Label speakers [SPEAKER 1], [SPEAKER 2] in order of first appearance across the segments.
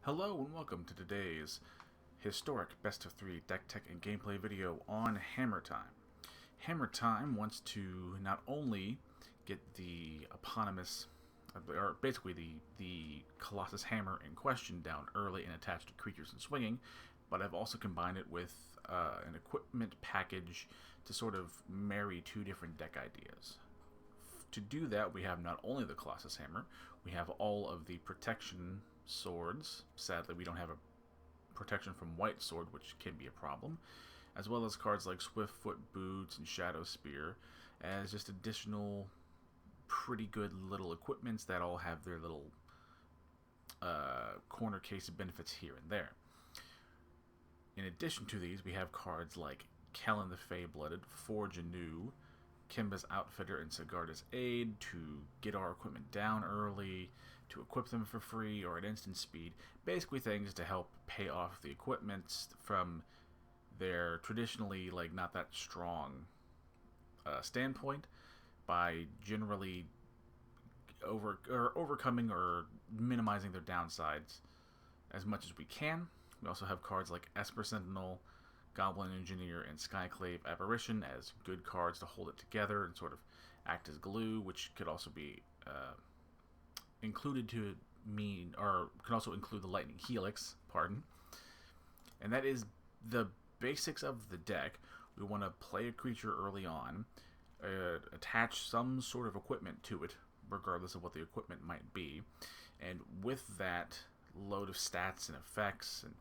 [SPEAKER 1] Hello and welcome to today's historic best of 3 deck tech and gameplay video on Hammer Time. Hammer Time wants to not only get the eponymous, or basically the Colossus Hammer in question down early and attached to creatures and swinging, but I've also combined it with an equipment package to sort of marry two different deck ideas. To do that, we have not only the Colossus Hammer, we have all of the protection swords. Sadly, we don't have a protection from White Sword, which can be a problem, as well as cards like Swiftfoot Boots and Shadowspear as just additional pretty good little equipments that all have their little corner case benefits here and there. In addition to these, we have cards like Kellan the Fae-Blooded, Forge Anew, Kemba's Outfitter, and Sigarda's Aid to get our equipment down early, to equip them for free or at instant speed. Basically things to help pay off the equipment from their traditionally not that strong standpoint by generally overcoming or minimizing their downsides as much as we can. We also have cards like Esper Sentinel, Goblin Engineer, and Skyclave Apparition as good cards to hold it together and sort of act as glue, which could also be included to mean, or can also include the Lightning Helix, and that is the basics of the deck. We want to play a creature early on, attach some sort of equipment to it, regardless of what the equipment might be, and with that load of stats and effects and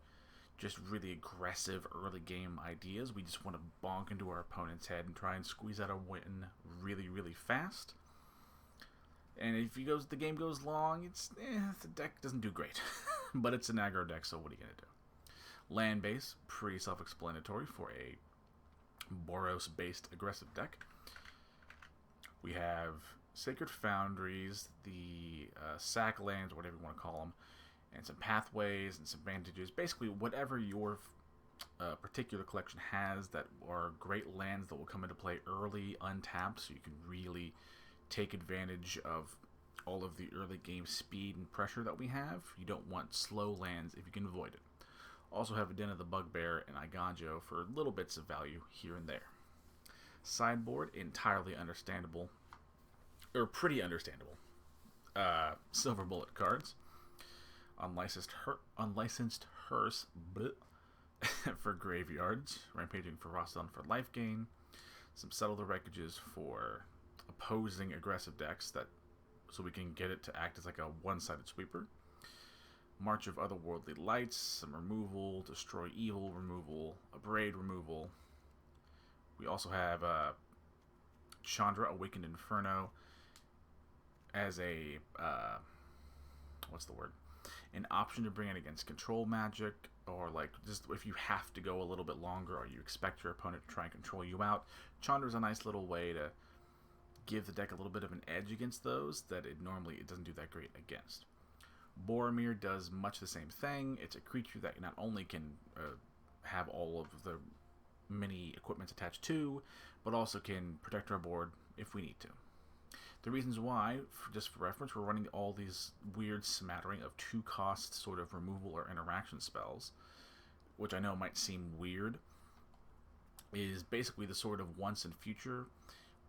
[SPEAKER 1] just really aggressive early game ideas, we just want to bonk into our opponent's head and try and squeeze out a win really, really fast. And if the game goes long, the deck doesn't do great. But it's an aggro deck, so what are you going to do? Land base, pretty self-explanatory for a Boros-based aggressive deck. We have Sacred Foundries, the sack lands, whatever you want to call them, and some pathways and some vantages. Basically, whatever your particular collection has that are great lands that will come into play early, untapped, so you can really take advantage of all of the early game speed and pressure that we have. You don't want slow lands if you can avoid it. Also have a Den of the Bugbear and Eiganjo for little bits of value here and there. Sideboard, entirely understandable, or pretty understandable. Silver bullet cards. Unlicensed hearse for graveyards, Rampaging Ferocidon for life gain, some Settle the Wreckages for opposing aggressive decks, so we can get it to act as like a one-sided sweeper, March of Otherworldly Lights, some removal, Destroy Evil removal, Abrade removal. We also have Chandra, Awakened Inferno, as a an option to bring it against control magic, or just if you have to go a little bit longer or you expect your opponent to try and control you out. Chandra's a nice little way to give the deck a little bit of an edge against those that it doesn't do that great against. Boromir does much the same thing. It's a creature that not only can have all of the many equipments attached to, but also can protect our board if we need to. The reasons why, just for reference, we're running all these weird smattering of 2-cost sort of removal or interaction spells, which I know might seem weird, is basically the sort of once and future.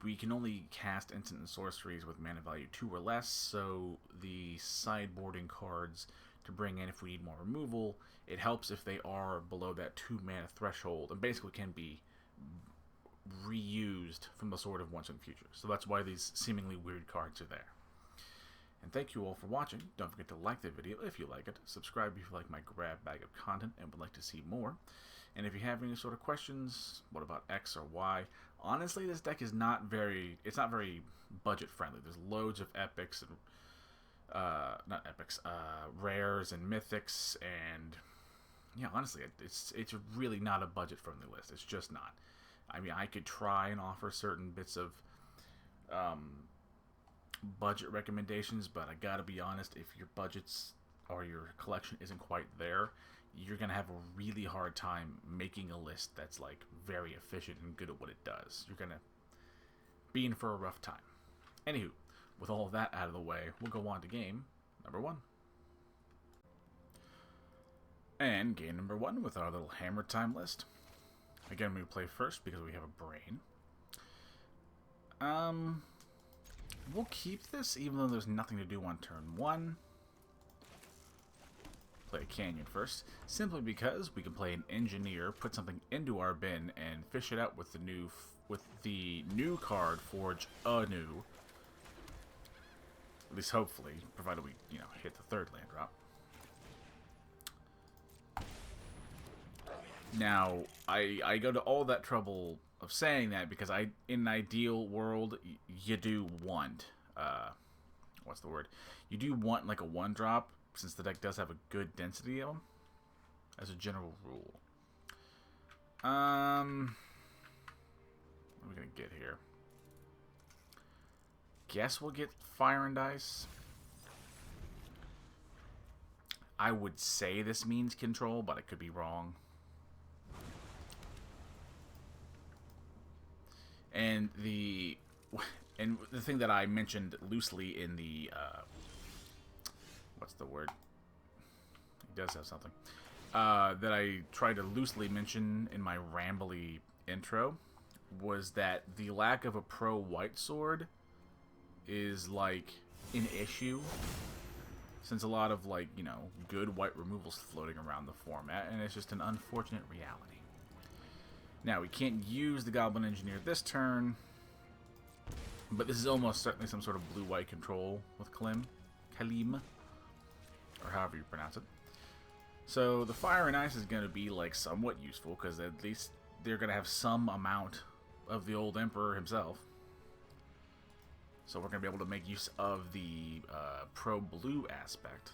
[SPEAKER 1] We can only cast instant and sorceries with mana value 2 or less, so the sideboarding cards to bring in if we need more removal, it helps if they are below that 2 mana threshold, and basically can be reused from the sort of once and future. So that's why these seemingly weird cards are there. And thank you all for watching. Don't forget to like the video if you like it, subscribe if you like my grab bag of content and would like to see more, and if you have any sort of questions, what about X or Y? Honestly, this deck is not very budget friendly. There's loads of epics and rares and mythics, and yeah, honestly, it's really not a budget friendly list. It's just not. I mean, I could try and offer certain bits of budget recommendations, but I gotta be honest, if your budgets or your collection isn't quite there, you're gonna have a really hard time making a list that's very efficient and good at what it does. You're gonna be in for a rough time. Anywho, with all of that out of the way, we'll go on to game number 1. And game number 1 with our little hammer time list. Again, we play first because we have a brain. We'll keep this even though there's nothing to do on turn 1. Play a Canyon first, simply because we can play an Engineer, put something into our bin, and fish it out with the new card, Forge Anew. At least hopefully, provided we, hit the 3rd land drop. Now, I go to all that trouble of saying that because in an ideal world, you do want, what's the word? You do want like a 1-drop, since the deck does have a good density of them, as a general rule. What are we gonna get here? Guess we'll get Fire and Ice. I would say this means control, but I could be wrong. And the thing that I mentioned loosely in the what's the word? He does have something that I tried to loosely mention in my rambly intro was that the lack of a pro white sword is like an issue, since a lot of good white removals floating around the format, and it's just an unfortunate reality. Now, we can't use the Goblin Engineer this turn, but this is almost certainly some sort of blue-white control with Kalim, or however you pronounce it. So the Fire and Ice is going to be somewhat useful, because at least they're going to have some amount of the old Emperor himself. So we're going to be able to make use of the pro-blue aspect.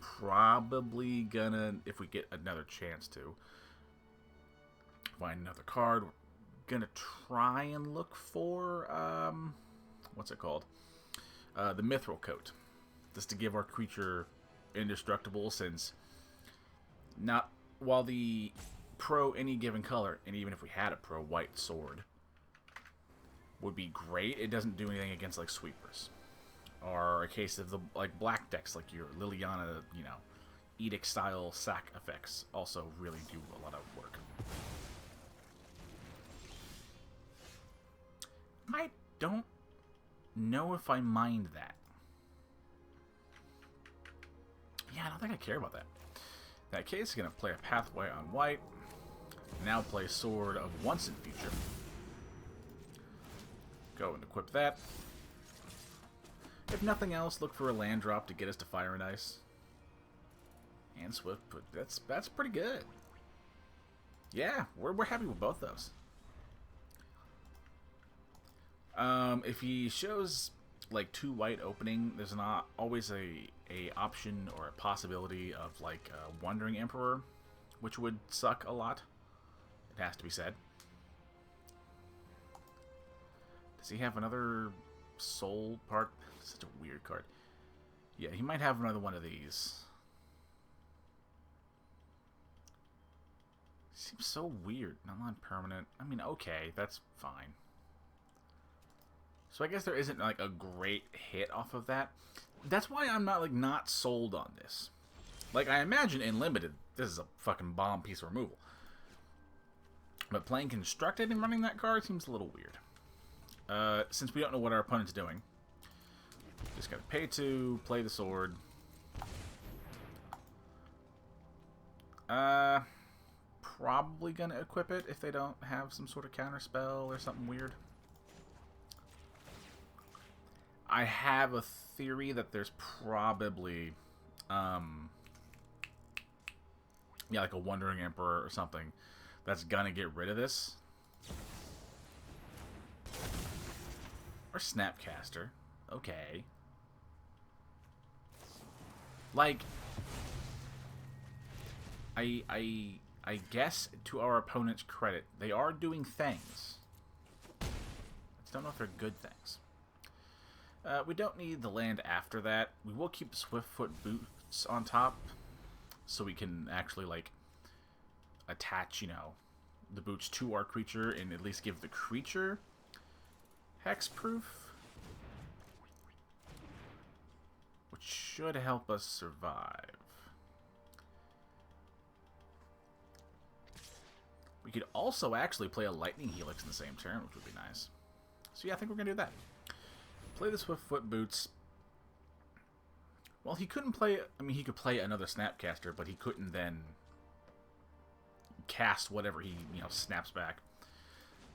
[SPEAKER 1] Probably gonna, if we get another chance to, find another card. We're gonna try and look for what's it called? The Mithril Coat, just to give our creature indestructible. Since while the pro any given color, and even if we had a pro white sword, would be great, it doesn't do anything against sweepers, or a case of the black decks like your Liliana, Edict style sack effects also really do a lot of work. I don't know if I mind that. Yeah, I don't think I care about that. In that case, I'm going to play a Pathway on white. Now play Sword of Once in Future. Go and equip that. If nothing else, look for a land drop to get us to Fire and Ice. And Swiftfoot. That's pretty good. Yeah, we're happy with both those. If he shows 2 white opening, there's not always a option or a possibility of a Wandering Emperor, which would suck a lot. It has to be said. Does he have another soul part? Such a weird card. Yeah, he might have another one of these. Seems so weird. Non-permanent. I mean, okay, that's fine. So I guess there isn't a great hit off of that. That's why I'm not sold on this. I imagine in Limited, this is a fucking bomb piece of removal. But playing Constructed and running that card seems a little weird. Since we don't know what our opponent's doing, just gotta pay 2, play the sword. Probably gonna equip it if they don't have some sort of counter spell or something weird. I have a theory that there's probably, a Wandering Emperor or something that's gonna get rid of this. Or Snapcaster. Okay. I guess, to our opponent's credit, they are doing things. I just don't know if they're good things. We don't need the land after that. We will keep Swiftfoot Boots on top, so we can actually, attach, the boots to our creature and at least give the creature hexproof, which should help us survive. We could also actually play a Lightning Helix in the same turn, which would be nice. So yeah, I think we're going to do that. Play the Swiftfoot Boots. Well, he couldn't play... I mean, he could play another Snapcaster, but he couldn't then cast whatever he, snaps back.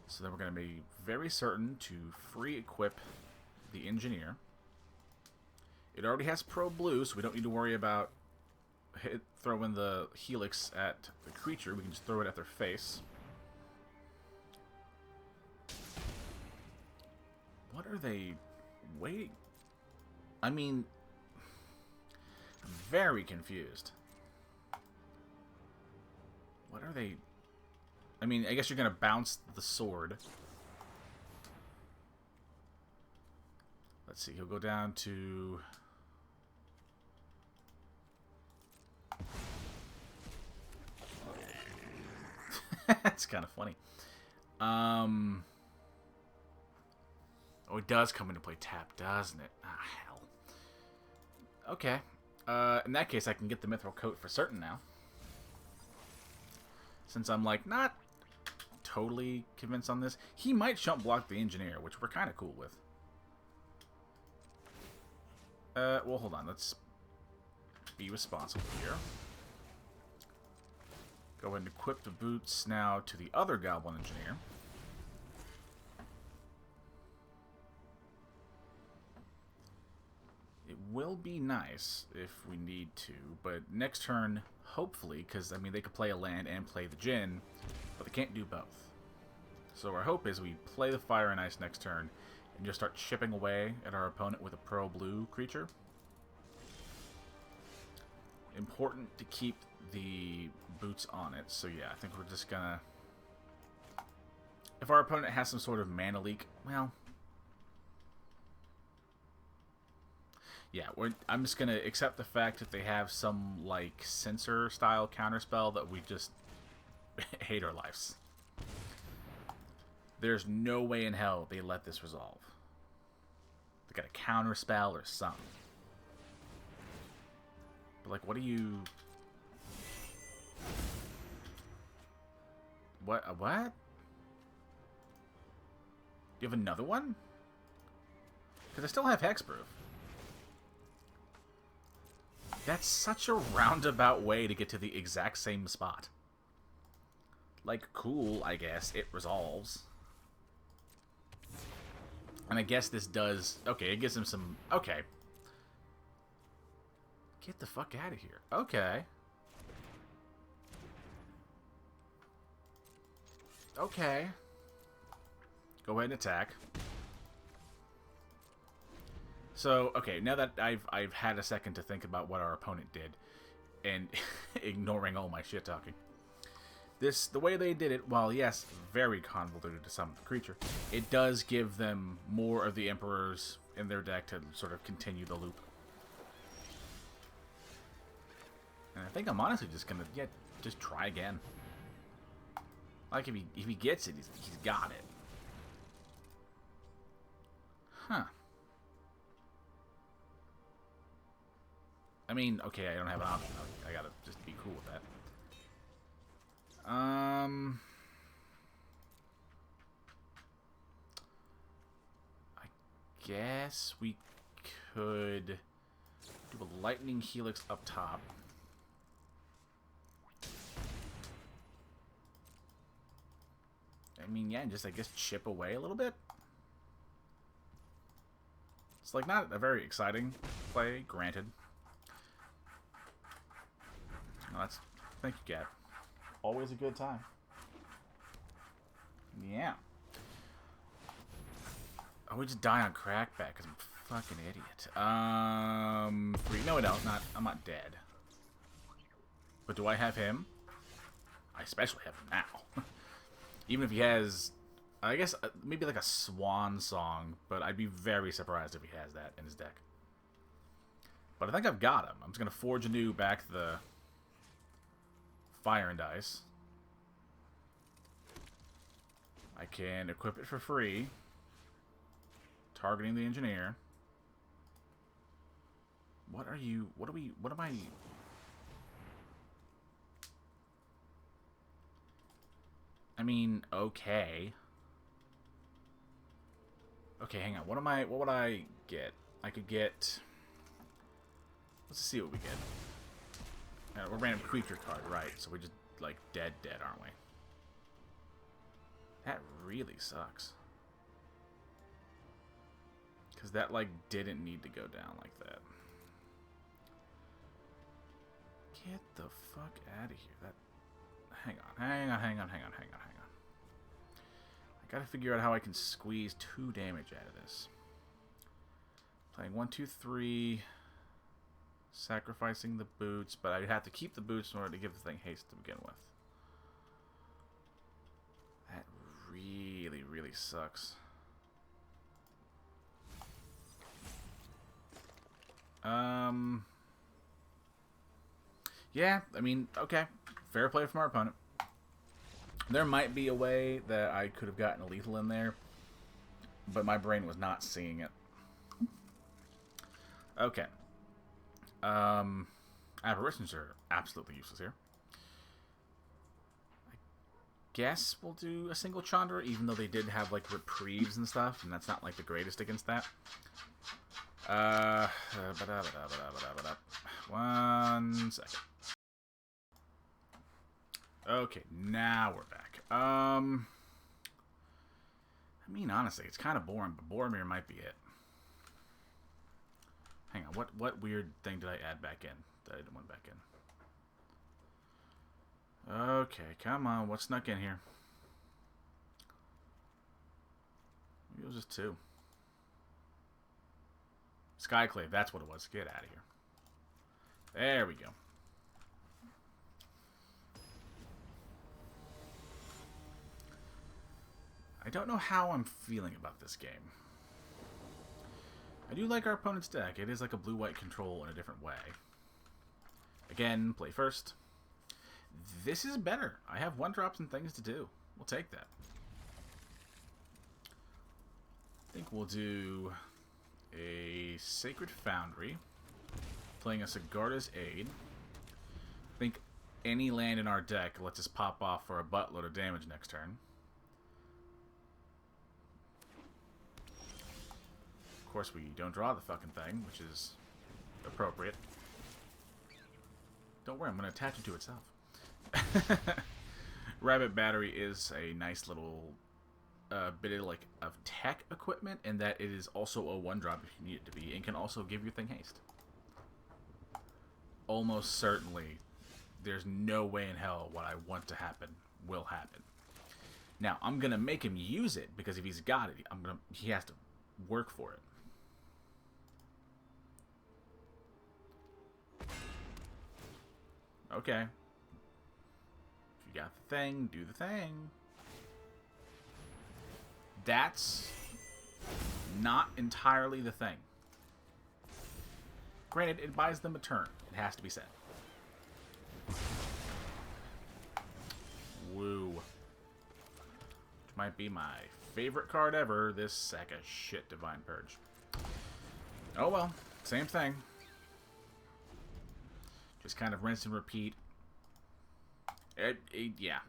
[SPEAKER 1] So then we're going to be very certain to free equip the Engineer. It already has Pro Blue, so we don't need to worry about throwing the Helix at the creature. We can just throw it at their face. What are they waiting? I mean, I'm very confused. What are they... I mean, I guess you're going to bounce the sword. Let's see, he'll go down to... That's kind of funny. Oh, it does come into play tap, doesn't it? Ah, hell. Okay. In that case, I can get the Mithril Coat for certain now. Since I'm, like, not totally convinced on this. He might chump block the Engineer, which we're kind of cool with. Well, hold on. Let's be responsible here. Go ahead and equip the boots now to the other Goblin Engineer. It will be nice if we need to, but next turn, hopefully, because, I mean, they could play a land and play the Djinn, but they can't do both. So our hope is we play the Fire and Ice next turn and just start chipping away at our opponent with a Pro Blue creature. Important to keep the boots on it, so yeah, I think we're just gonna... If our opponent has some sort of mana leak, well... Yeah, I'm just gonna accept the fact that they have some, like, Censor-style counterspell that we just hate our lives. There's no way in hell they let this resolve. They got a counterspell or something. But, like, what do you... What? What? You have another one? Because I still have Hexproof. That's such a roundabout way to get to the exact same spot. Like, cool, I guess. It resolves. And I guess this does... Okay, it gives him some... Okay. Get the fuck out of here. Okay. Okay. Go ahead and attack. So, okay, now that I've had a second to think about what our opponent did, and ignoring all my shit talking, the way they did it, while yes, very convoluted to summon the creature, it does give them more of the Emperors in their deck to sort of continue the loop. And I think I'm honestly just gonna just try again. Like if he gets it, he's got it. Huh. I mean, okay, I don't have an option. I gotta just be cool with that. I guess we could do a Lightning Helix up top. I mean, yeah, just, I guess, chip away a little bit. It's, like, not a very exciting play, granted. No, that's... Thank you, Gat. Always a good time. Yeah. Oh, we just die on crackback because I'm a fucking idiot. No, I don't. I'm not dead. But do I have him? I especially have him now. Even if he has, I guess, maybe like a swan song, but I'd be very surprised if he has that in his deck. But I think I've got him. I'm just going to Forge Anew back the Fire and Ice. I can equip it for free, targeting the Engineer. What am I... I mean, okay. Okay, hang on. What would I get? I could get... Let's see what we get. We're random creature card, right? So we're just, like, dead, aren't we? That really sucks. Because that, like, didn't need to go down like that. Get the fuck out of here. That... Hang on. I gotta figure out how I can squeeze 2 damage out of this. Playing 1, 2, 3... Sacrificing the boots, but I'd have to keep the boots in order to give the thing haste to begin with. That really, really sucks. Yeah, I mean, okay. Fair play from our opponent. There might be a way that I could have gotten a lethal in there, but my brain was not seeing it. Okay. Apparitions are absolutely useless here. I guess we'll do a single Chandra, even though they did have, like, reprieves and stuff, and that's not, like, the greatest against that. 1 second. Okay, now we're back. I mean, honestly, it's kind of boring, but Boromir might be it. Hang on, what weird thing did I add back in? That I didn't want back in. Okay, come on, what snuck in here? Maybe it was just 2. Skyclave, that's what it was. Get out of here. There we go. I don't know how I'm feeling about this game. I do like our opponent's deck. It is like a blue-white control in a different way. Again, play first. This is better. I have 1-drops and things to do. We'll take that. I think we'll do a Sacred Foundry, playing a Sigarda's Aid. I think any land in our deck lets us pop off for a buttload of damage next turn. Of course, we don't draw the fucking thing, which is appropriate. Don't worry, I'm going to attach it to itself. Rabbit Battery is a nice little bit of tech equipment, in that it is also a 1-drop if you need it to be, and can also give your thing haste. Almost certainly, there's no way in hell what I want to happen will happen. Now, I'm going to make him use it, because if he's got it, he has to work for it. Okay. If you got the thing, do the thing. That's not entirely the thing. Granted, it buys them a turn. It has to be said. Woo. Which might be my favorite card ever, this sack of shit Divine Purge. Oh well, same thing. Just kind of rinse and repeat. Yeah.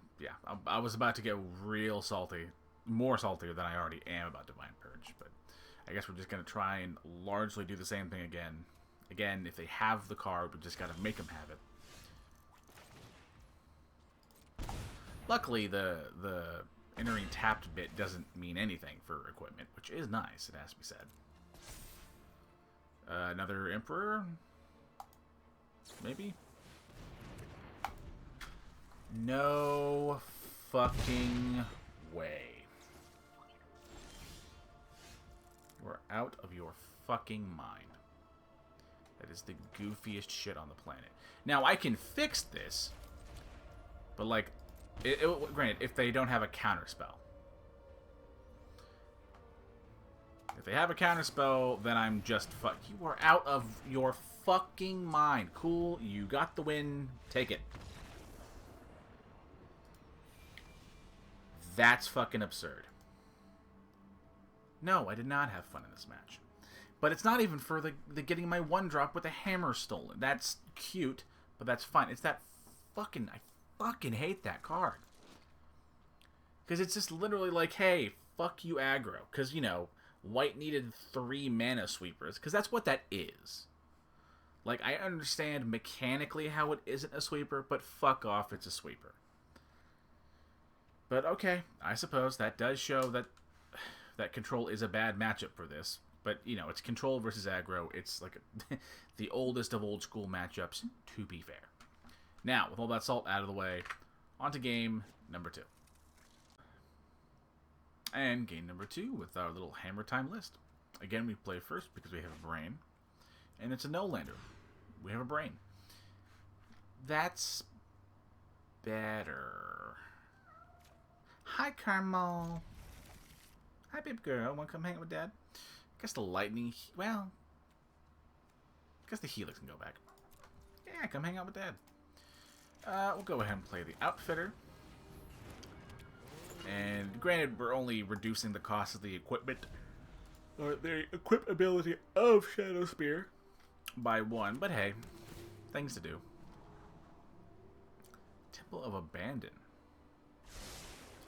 [SPEAKER 1] I was about to get real salty. More saltier than I already am about Divine Purge. But I guess we're just going to try and largely do the same thing again. Again, if they have the card, we just got to make them have it. Luckily, the entering tapped bit doesn't mean anything for equipment, which is nice, it has to be said. Another Emperor? Maybe? No fucking way. You're out of your fucking mind. That is the goofiest shit on the planet. Now, I can fix this, but, like, granted, if they don't have a counterspell. If they have a counterspell, then I'm just fuck. You are out of your fucking mind. Cool, you got the win. Take it. That's fucking absurd. No, I did not have fun in this match. But it's not even for the getting my 1-drop with a hammer stolen. That's cute, but that's fine. It's that fucking... I fucking hate that card. Because it's just literally like, hey, fuck you aggro. Because, you know, white needed 3 mana sweepers. Because that's what that is. Like, I understand mechanically how it isn't a sweeper, but fuck off, it's a sweeper. But okay, I suppose that does show that control is a bad matchup for this. But, you know, it's control versus aggro. It's like the oldest of old school matchups, to be fair. Now, with all that salt out of the way, on to game number 2. And game number 2 with our little hammer time list. Again, we play first because we have a brain. And it's a no-lander. We have a brain. That's better. Hi, Carmel. Hi, babe girl. Want to come hang out with Dad? Guess the lightning... Well... Guess the Helix can go back. Yeah, come hang out with Dad. We'll go ahead and play the Outfitter. And granted, we're only reducing the cost of the equipment, or the equip ability of Shadowspear by 1, but hey, things to do. Temple of Abandon.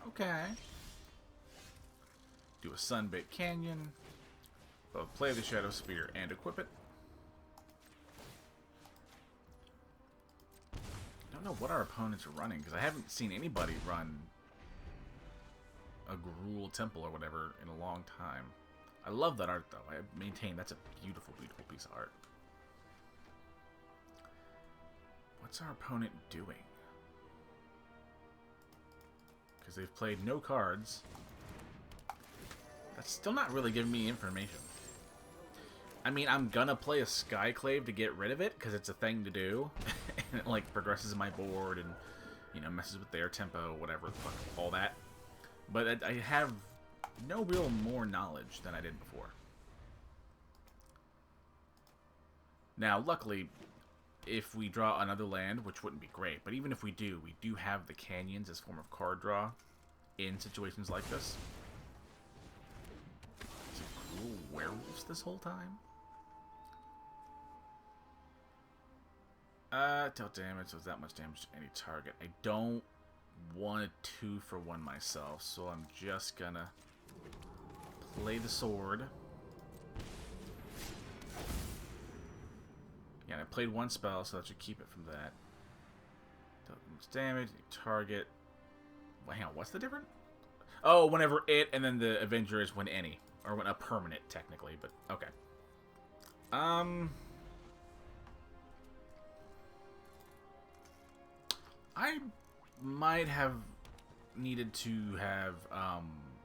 [SPEAKER 1] Okay. Do a Sunbaked Canyon. Both play the Shadowspear and equip it. I don't know what our opponents are running, because I haven't seen anybody run a Gruul Temple or whatever in a long time. I love that art, though. I maintain that's a beautiful, beautiful piece of art. What's our opponent doing? Because they've played no cards. That's still not really giving me information. I mean, I'm gonna play a Skyclave to get rid of it, because it's a thing to do. And it, like, progresses in my board and, you know, messes with their tempo, whatever, fuck, all that. But I have no real more knowledge than I did before. Now, luckily, if we draw another land, which wouldn't be great, but even if we do have the canyons as a form of card draw in situations like this. Is it cool werewolves this whole time? Dealt damage, so that much damage to any target. I don't want a 2-for-1 myself, so I'm just gonna play the sword. Yeah, and I played 1 spell, so that should keep it from that. Dealt much damage, target. Well, hang on, what's the difference? Oh, whenever it, and then the Avenger is when any. Or when a permanent, technically, but okay. I might have needed to have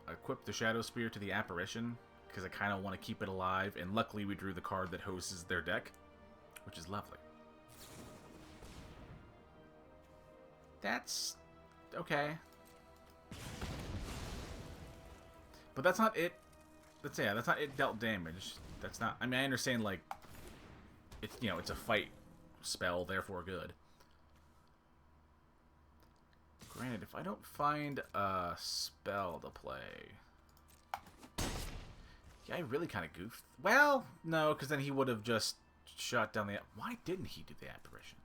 [SPEAKER 1] equipped the Shadowspear to the Apparition, because I kind of want to keep it alive, and luckily we drew the card that hosts their deck, which is lovely. That's okay. But that's not it. That's not it dealt damage. That's not, I mean, I understand, like, it's, you know, it's a fight spell, therefore good. Granted, if I don't find a spell to play... Yeah, I really kind of goofed. Well, no, because then he would have just shot down the... Why didn't he do the Apparition?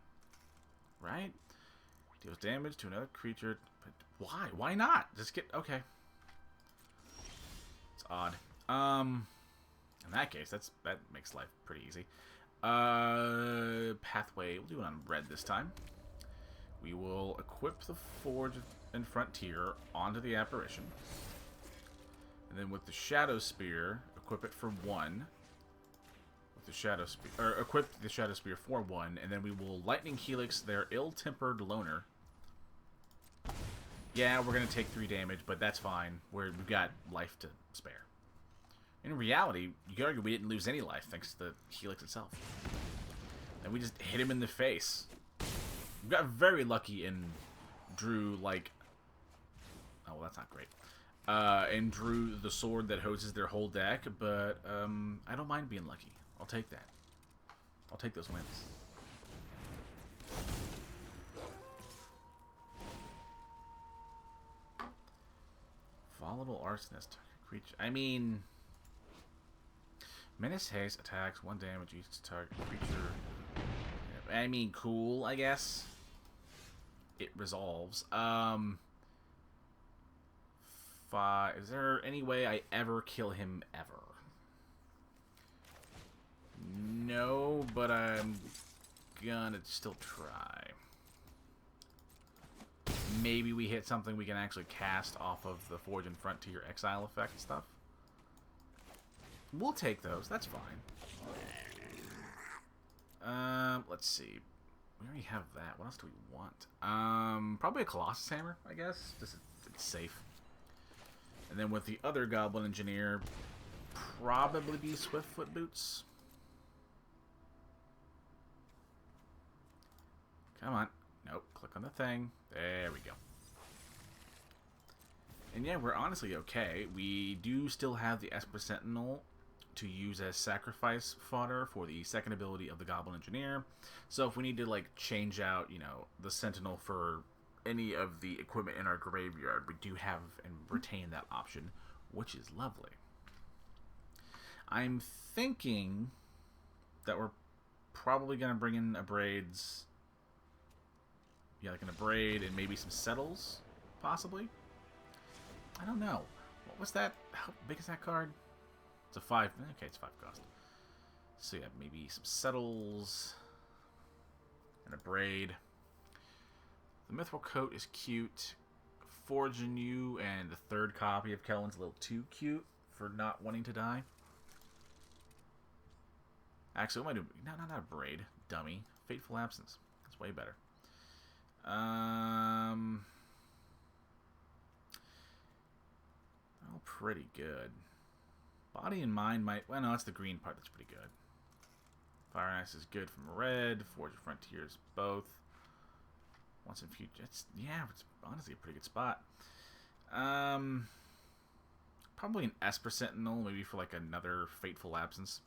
[SPEAKER 1] Right? Deals damage to another creature. But why? Why not? Just get... Okay. It's odd. In that case, that makes life pretty easy. Pathway. We'll do it on red this time. We will equip the Forge and Frontier onto the Apparition. And then with the Shadowspear, equip it for 1. With the Shadowspear, or equip the Shadowspear for 1, and then we will Lightning Helix their Ill-Tempered Loner. Yeah, we're going to take 3 damage, but that's fine. We've got life to spare. In reality, you could argue we didn't lose any life thanks to the Helix itself. And we just hit him in the face. We got very lucky and drew, like... Oh, well, that's not great. And drew the sword that hoses their whole deck, but I don't mind being lucky. I'll take that. I'll take those wins. Volatile Arsonist. Creature. I mean... Menace Haste attacks 1 damage each target creature. I mean, cool, I guess. It resolves. 5. Is there any way I ever kill him ever? No, but I'm gonna still try. Maybe we hit something we can actually cast off of the Forge and Frontier Exile effect and stuff. We'll take those. That's fine. Let's see. We already have that. What else do we want? Probably a Colossus Hammer, I guess. Just it's safe. And then with the other Goblin Engineer, probably be Swiftfoot Boots. Come on. Nope. Click on the thing. There we go. And yeah, we're honestly okay. We do still have the Esper Sentinel to use as sacrifice fodder for the second ability of the Goblin Engineer. So if we need to, like, change out, you know, the Sentinel for any of the equipment in our graveyard, we do have and retain that option, which is lovely. I'm thinking that we're probably going to bring in Abrades. Yeah, like an Abrade and maybe some Settles, possibly. I don't know. What was that? How big is that card? It's a 5. Okay, it's 5 cost. So yeah, maybe some Settles and a Braid. The Mithril Coat is cute. Forge Anew and the third copy of Kellan's a little too cute for not wanting to die. Actually, what am I doing? No, not a Braid. Dummy. Fateful Absence. That's way better. Oh, pretty good. Body and Mind might... Well, no, that's the green part. That's pretty good. Fire and Ice is good from red. Forge and Frontiers, both. Once in future... It's honestly a pretty good spot. Probably an Esper Sentinel, maybe for like another Fateful Absence.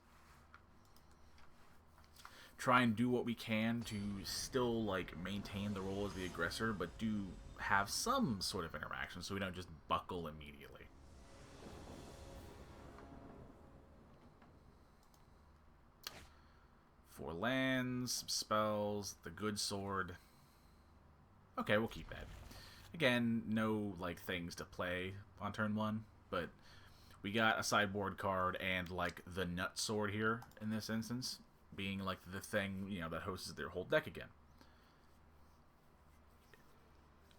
[SPEAKER 1] Try and do what we can to still, like, maintain the role as the aggressor, but do have some sort of interaction so we don't just buckle immediately. 4 lands, some spells, the good sword. Okay, we'll keep that. Again, no, like, things to play on turn 1, but we got a sideboard card and, like, the nut sword here in this instance, being, like, the thing, you know, that hosts their whole deck again.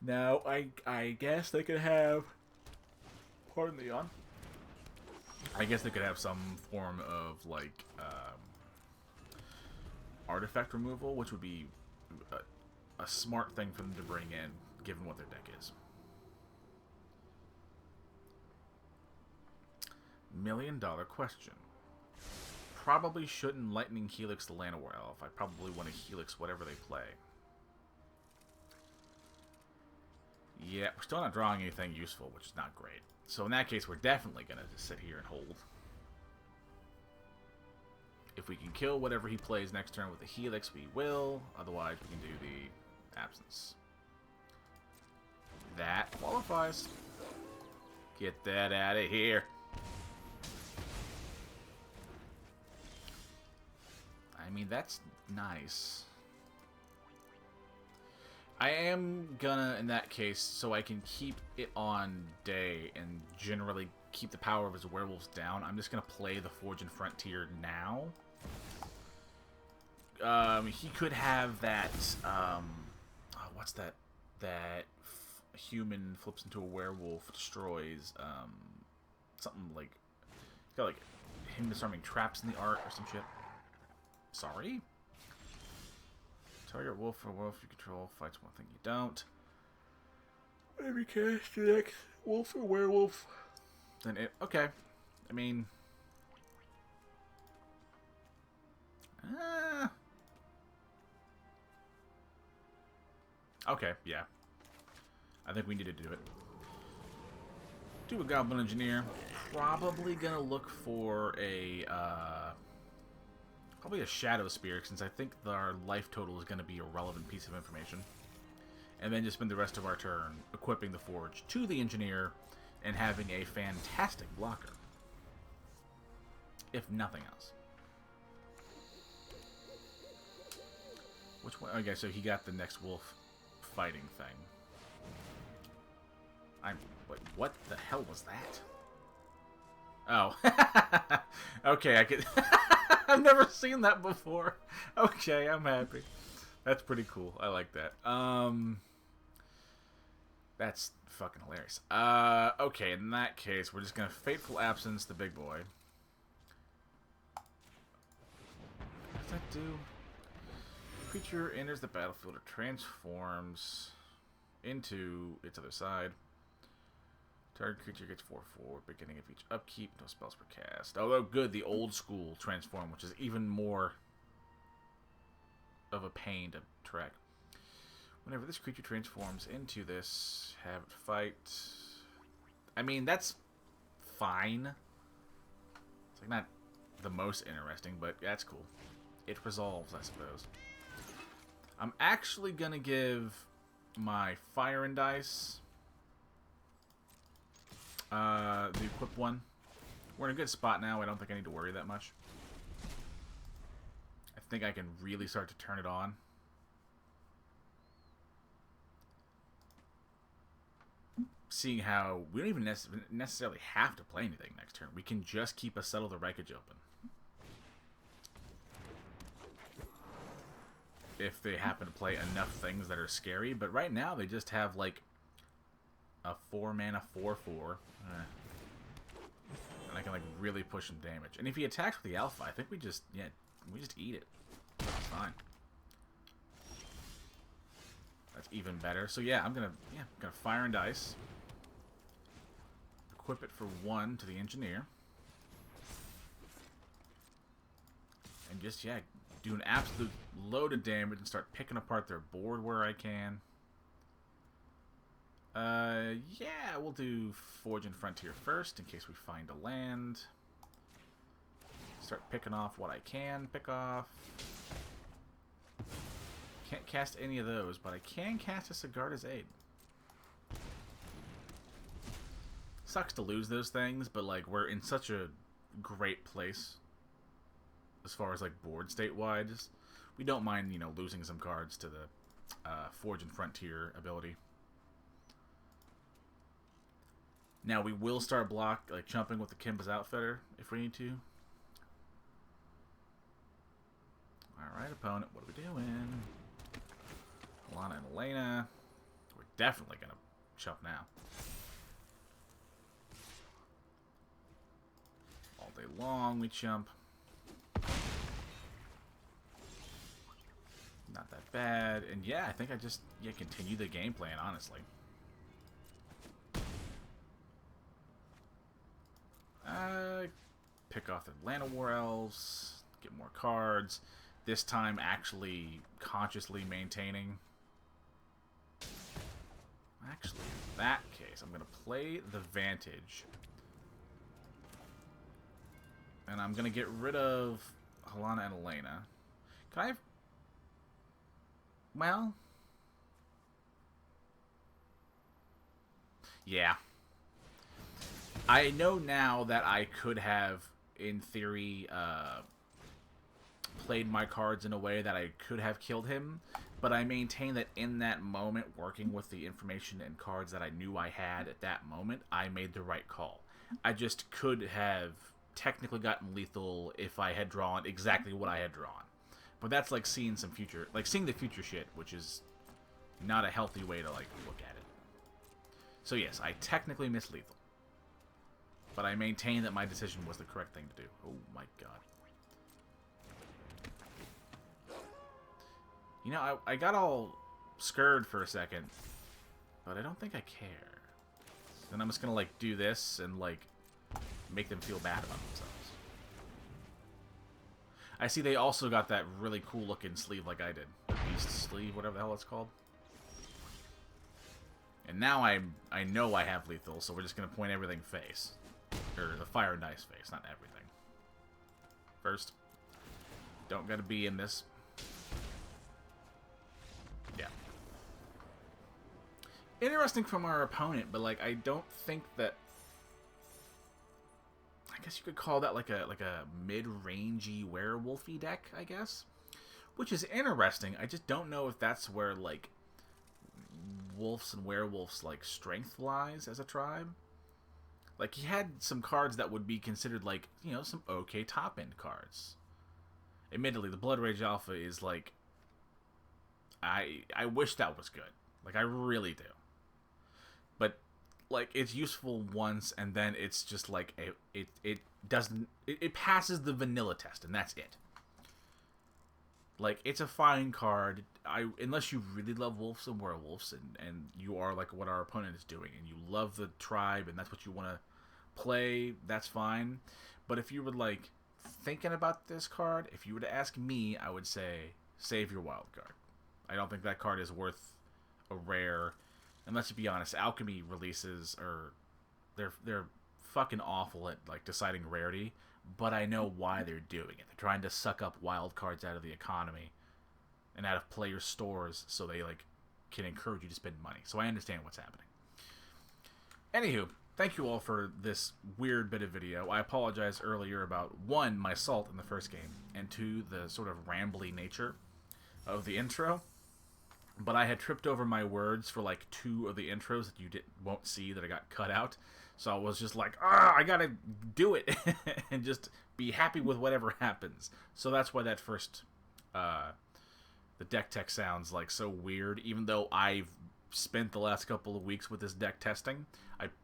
[SPEAKER 1] Now, I guess they could have... Pardon the yawn. I guess they could have some form of, like, artifact removal, which would be a smart thing for them to bring in, given what their deck is. $1 million question. Probably shouldn't Lightning Helix the Llanowar Elf. I probably want to Helix whatever they play. Yeah, we're still not drawing anything useful, which is not great. So in that case, we're definitely going to just sit here and hold. If we can kill whatever he plays next turn with the Helix, we will. Otherwise, we can do the Absence. That qualifies. Get that out of here. I mean, that's nice. I am gonna, in that case, so I can keep it on day and generally keep the power of his werewolves down, I'm just gonna play the Forge and Frontier now. He could have that, what's that? That human flips into a werewolf, destroys, something like, got like him disarming traps in the art or some shit. Sorry? Target wolf or wolf you control fights one thing you don't. Maybe cast the next wolf or werewolf. Then it... Okay. I mean... Okay, yeah. I think we need to do it. Do a Goblin Engineer. Probably gonna look for a, probably a Shadowspear, since I think our life total is going to be a relevant piece of information. And then just spend the rest of our turn equipping the Forge to the Engineer and having a fantastic blocker. If nothing else. Which one? Okay, so he got the next wolf fighting thing. Wait, what the hell was that? Oh. Okay, I could... I've never seen that before. Okay, I'm happy. That's pretty cool. I like that. That's fucking hilarious. Okay, in that case, we're just gonna Fateful Absence the big boy. What does that do? Creature enters the battlefield or transforms into its other side. Target creature gets 4/4, beginning of each upkeep, no spells per cast. Although good, the old school transform, which is even more of a pain to track. Whenever this creature transforms into this, have it fight. I mean, that's fine. It's like not the most interesting, but that's cool. It resolves, I suppose. I'm actually gonna give my Fire and Dice the equip one. We're in a good spot now. I don't think I need to worry that much. I think I can really start to turn it on. Seeing how we don't even necessarily have to play anything next turn. We can just keep a Settle the Wreckage open. If they happen to play enough things that are scary. But right now they just have like a 4-mana 4/4. And I can like really push some damage. And if he attacks with the alpha, I think we just eat it. It's fine. That's even better. So yeah, I'm gonna Fire and Dice. Equip it for 1 to the Engineer. And just do an absolute load of damage and start picking apart their board where I can. Yeah, we'll do Forge and Frontier first in case we find a land. Start picking off what I can pick off. Can't cast any of those, but I can cast a Sigarda's Aid. Sucks to lose those things, but like we're in such a great place as far as like board state-wide. We don't mind, you know, losing some cards to the Forge and Frontier ability. Now we will start jumping with the Kemba's Outfitter if we need to. Alright, opponent, what are we doing? Lana and Elena. We're definitely going to chump now. All day long we chump. Not that bad. And yeah, I think I just continue the game plan, honestly. Pick off the Atlanta War Elves, get more cards. This time actually consciously maintaining. Actually, in that case, I'm going to play the Vantage. And I'm going to get rid of Helena and Elena. Can I have... Well... Yeah. I know now that I could have, in theory, played my cards in a way that I could have killed him, but I maintain that in that moment, working with the information and cards that I knew I had at that moment, I made the right call. I just could have technically gotten lethal if I had drawn exactly what I had drawn. But that's like seeing some future, like seeing the future shit, which is not a healthy way to like look at it. So yes, I technically missed lethal. But I maintain that my decision was the correct thing to do. Oh my god. You know, I got all scared for a second, but I don't think I care. Then I'm just gonna, like, do this and, like, make them feel bad about themselves. I see they also got that really cool-looking sleeve like I did. The Beast sleeve, whatever the hell it's called. And now I know I have lethal, so we're just gonna point everything face. Or the Fire and Dice face, not everything. First, don't gotta be in this. Yeah. Interesting from our opponent, but like I don't think that. I guess you could call that like a mid-rangey werewolfy deck, I guess. Which is interesting. I just don't know if that's where like wolves and werewolves like strength lies as a tribe. Like, he had some cards that would be considered like, you know, some okay top end cards. Admittedly, the Blood Rage Alpha is like, I wish that was good. Like, I really do. But like, it's useful once, and then it's just like it passes the vanilla test, and that's it. Like, it's a fine card. Unless you really love wolves and werewolves, and you are like what our opponent is doing, and you love the tribe, and that's what you want to play, that's fine. But if you were like thinking about this card, if you were to ask me, I would say save your wild card. I don't think that card is worth a rare. And let's be honest, alchemy releases are they're fucking awful at like deciding rarity, but I know why they're doing it. They're trying to suck up wild cards out of the economy and out of player stores so they like can encourage you to spend money. So I understand what's happening. Anywho, thank you all for this weird bit of video. I apologize earlier about, one, my salt in the first game, and two, the sort of rambly nature of the intro. But I had tripped over my words for like 2 of the intros that you won't see that I got cut out. So I was just like, I gotta do it and just be happy with whatever happens. So that's why that first, the deck tech sounds like so weird. Even though I've spent the last couple of weeks with this deck testing,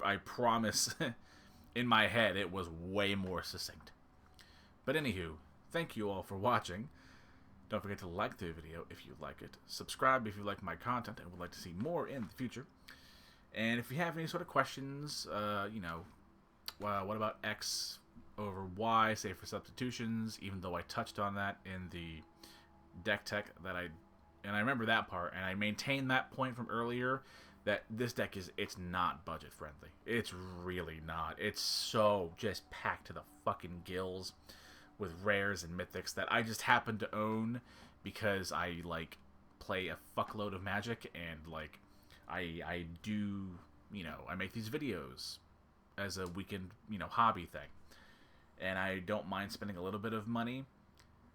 [SPEAKER 1] I promise in my head it was way more succinct. But anywho, thank you all for watching. Don't forget to like the video if you like it. Subscribe if you like my content and would like to see more in the future. And if you have any sort of questions, you know, what about X over Y, say for substitutions, even though I touched on that in the deck tech and I remember that part, and I maintain that point from earlier, that this deck it's not budget friendly. It's really not. It's so just packed to the fucking gills with rares and mythics that I just happen to own because I like play a fuckload of Magic, and like I do, you know, I make these videos as a weekend, you know, hobby thing, and I don't mind spending a little bit of money.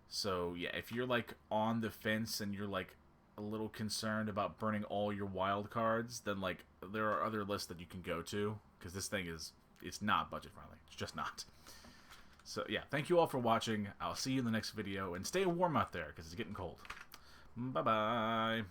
[SPEAKER 1] So yeah, if you're like on the fence and you're like a little concerned about burning all your wild cards, then like there are other lists that you can go to, because this thing it's not budget friendly. It's just not. So yeah, thank you all for watching. I'll see you in the next video, and stay warm out there because it's getting cold. Bye-bye.